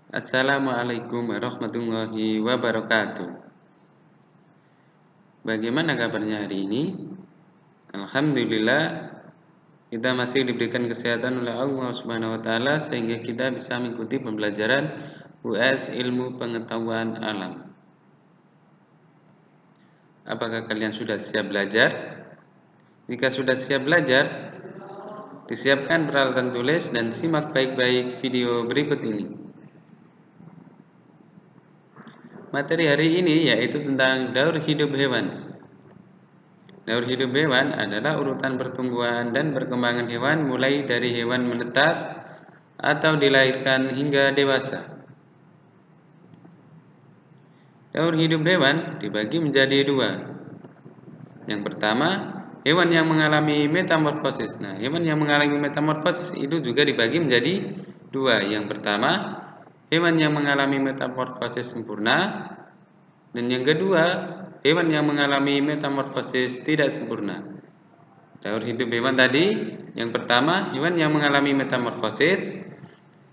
Assalamualaikum warahmatullahi wabarakatuh. Bagaimana kabarnya hari ini? Alhamdulillah, kita masih diberikan kesehatan oleh Allah Subhanahu wa taala sehingga kita bisa mengikuti pembelajaran US Ilmu Pengetahuan Alam. Apakah kalian sudah siap belajar? Jika sudah siap belajar, disiapkan peralatan tulis dan simak baik-baik video berikut ini. Materi hari ini yaitu tentang daur hidup hewan. Daur hidup hewan adalah urutan pertumbuhan dan perkembangan hewan mulai dari hewan menetas atau dilahirkan hingga dewasa. Daur hidup hewan dibagi menjadi dua. Yang pertama, hewan yang mengalami metamorfosis. Nah, hewan yang mengalami metamorfosis itu juga dibagi menjadi dua. Yang pertama, hewan yang mengalami metamorfosis sempurna, dan yang kedua, hewan yang mengalami metamorfosis tidak sempurna. Daur hidup hewan tadi, yang pertama hewan yang mengalami metamorfosis,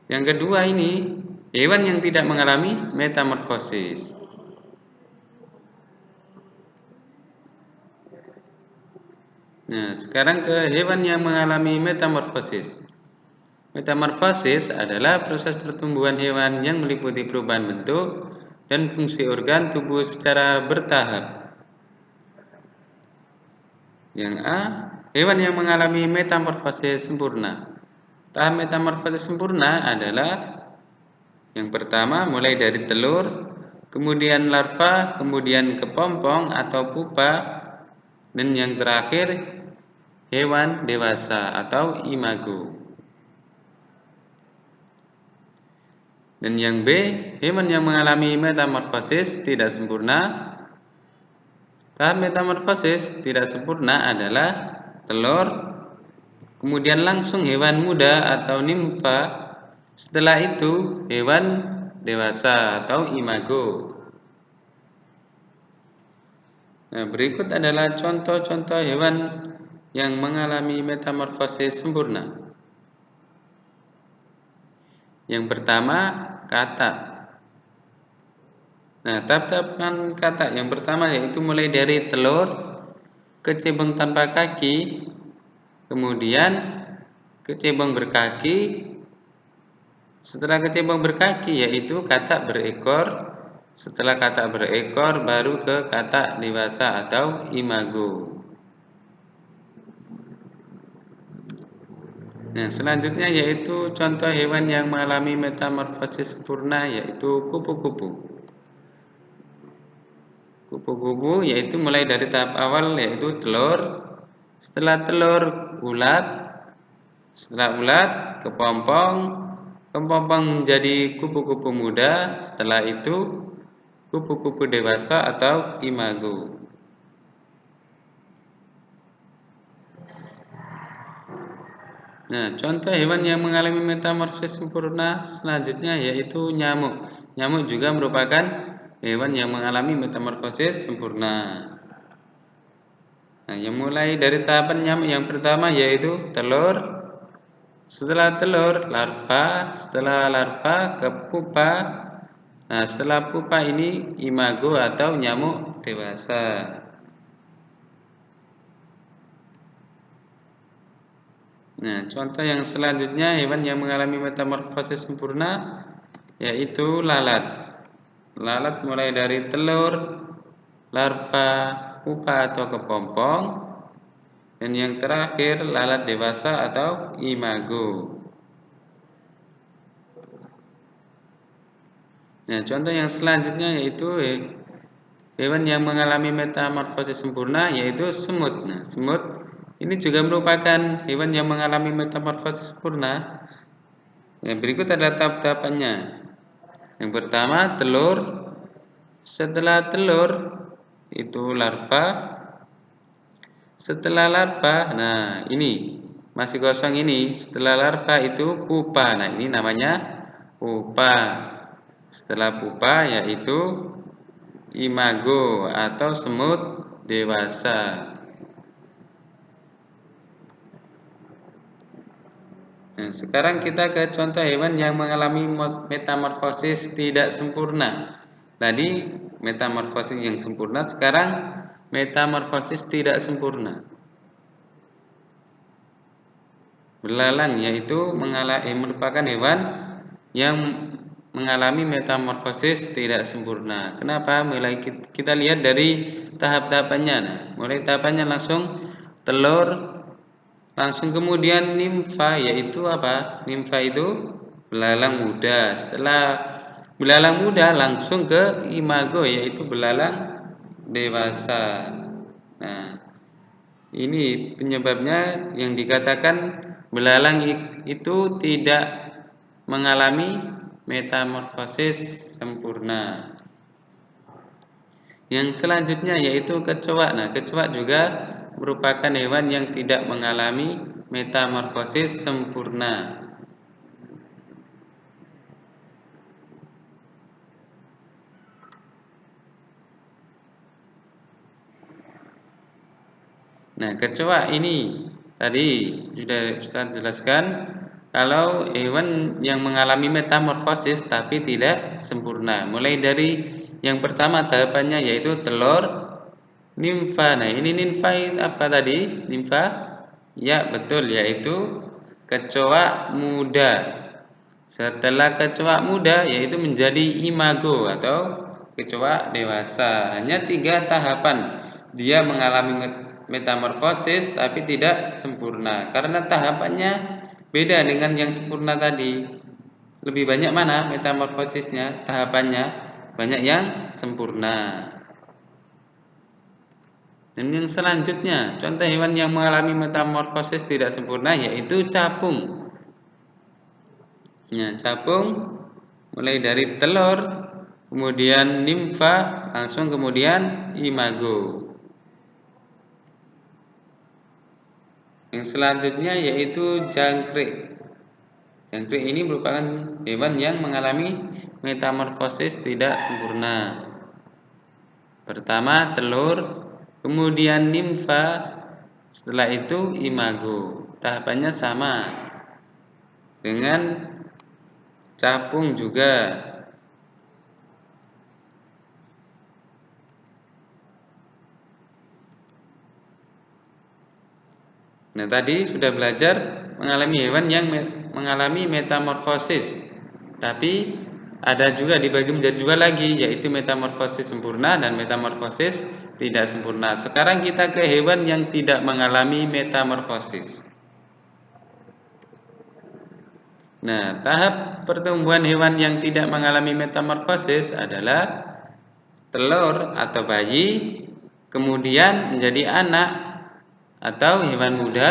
yang kedua ini hewan yang tidak mengalami metamorfosis. Nah, sekarang ke hewan yang mengalami metamorfosis. Metamorfosis adalah proses pertumbuhan hewan yang meliputi perubahan bentuk dan fungsi organ tubuh secara bertahap. Yang A, hewan yang mengalami metamorfosis sempurna. Tahap metamorfosis sempurna adalah yang pertama mulai dari telur, kemudian larva, kemudian kepompong atau pupa, dan yang terakhir hewan dewasa atau imago. Dan yang B, hewan yang mengalami metamorfosis tidak sempurna. Tahap metamorfosis tidak sempurna adalah telur, kemudian langsung hewan muda atau nimfa, setelah itu hewan dewasa atau imago. Nah, berikut adalah contoh-contoh hewan yang mengalami metamorfosis sempurna. Yang pertama, katak. Nah, tahap-tahapan katak yang pertama yaitu mulai dari telur, kecebong tanpa kaki, kemudian kecebong berkaki. Setelah kecebong berkaki yaitu katak berekor. Setelah katak berekor baru ke katak dewasa atau imago. Nah, selanjutnya yaitu contoh hewan yang mengalami metamorfosis sempurna yaitu kupu-kupu. Kupu-kupu yaitu mulai dari tahap awal yaitu telur, setelah telur ulat, setelah ulat kepompong, kepompong menjadi kupu-kupu muda, setelah itu kupu-kupu dewasa atau imago. Nah, contoh hewan yang mengalami metamorfosis sempurna selanjutnya yaitu nyamuk. Nyamuk juga merupakan hewan yang mengalami metamorfosis sempurna. Nah, yang mulai dari tahapan nyamuk yang pertama yaitu telur, setelah telur larva, setelah larva ke pupa. Nah, setelah pupa ini imago atau nyamuk dewasa. Nah, contoh yang selanjutnya hewan yang mengalami metamorfosis sempurna yaitu lalat. Lalat mulai dari telur, larva, pupa atau kepompong, dan yang terakhir lalat dewasa atau imago. Nah, contoh yang selanjutnya yaitu hewan yang mengalami metamorfosis sempurna yaitu semut. Nah, semut ini juga merupakan hewan yang mengalami metamorfosis sempurna. Yang berikut adalah tahap-tahapannya. Yang pertama telur, setelah telur itu larva, setelah larva, nah ini masih kosong ini, setelah larva itu pupa. Nah, ini namanya pupa. Setelah pupa yaitu imago atau semut dewasa. Nah, sekarang kita ke contoh hewan yang mengalami metamorfosis tidak sempurna. Tadi metamorfosis yang sempurna, sekarang metamorfosis tidak sempurna. Belalang yaitu merupakan hewan yang mengalami metamorfosis tidak sempurna. Kenapa? Mulai kita lihat dari tahap-tahapannya. Nah, mulai tahapannya langsung telur, langsung kemudian nimfa, yaitu apa? Nimfa itu belalang muda. Setelah belalang muda langsung ke imago, yaitu belalang dewasa. Nah, ini penyebabnya yang dikatakan belalang itu tidak mengalami metamorfosis sempurna. Yang selanjutnya yaitu kecoa. Nah, kecoa juga merupakan hewan yang tidak mengalami metamorfosis sempurna. Nah, kecoa ini tadi sudah Ustaz jelaskan kalau hewan yang mengalami metamorfosis tapi tidak sempurna. Mulai dari yang pertama tahapannya yaitu telur, nimfa. Nah, ini nimfa apa tadi? Nimfa? Ya, betul, yaitu kecoa muda. Setelah kecoa muda yaitu menjadi imago atau kecoa dewasa. Hanya 3 tahapan dia mengalami metamorfosis tapi tidak sempurna karena tahapannya beda dengan yang sempurna tadi. Lebih banyak mana metamorfosisnya? Tahapannya banyak yang sempurna. Dan yang selanjutnya, contoh hewan yang mengalami metamorfosis tidak sempurna yaitu capung. Ya, capung mulai dari telur, kemudian nimfa, langsung kemudian imago. Yang selanjutnya yaitu jangkrik. Jangkrik ini merupakan hewan yang mengalami metamorfosis tidak sempurna. Pertama telur, kemudian nimfa, setelah itu imago. Tahapannya sama dengan capung juga. Nah, tadi sudah belajar mengalami hewan yang mengalami metamorfosis. Tapi ada juga dibagi menjadi 2 lagi, yaitu metamorfosis sempurna dan metamorfosis tidak sempurna. Sekarang kita ke hewan yang tidak mengalami metamorfosis. Nah, tahap pertumbuhan hewan yang tidak mengalami metamorfosis adalah telur atau bayi, kemudian menjadi anak atau hewan muda,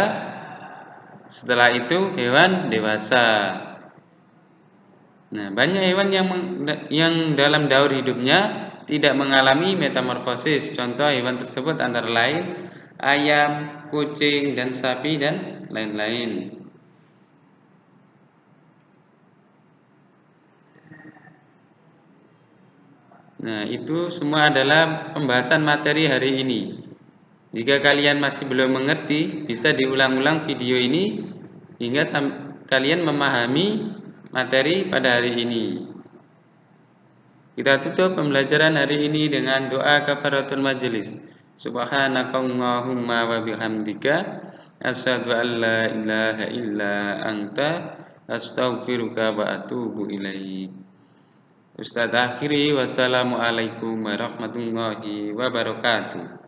setelah itu hewan dewasa. Nah, banyak hewan yang dalam daur hidupnya tidak mengalami metamorfosis. Contoh hewan tersebut antara lain ayam, kucing, dan sapi dan lain-lain. Nah, itu semua adalah pembahasan materi hari ini. Jika kalian masih belum mengerti, bisa diulang-ulang video ini hingga kalian memahami materi pada hari ini. Kita tutup pembelajaran hari ini dengan doa kafaratul majelis. Subhanakallahumma wa bihamdika asyhadu an la ilaha illa anta astaghfiruka wa atubu ilaik. Ustaz akhiri, wassalamualaikum warahmatullahi wabarakatuh.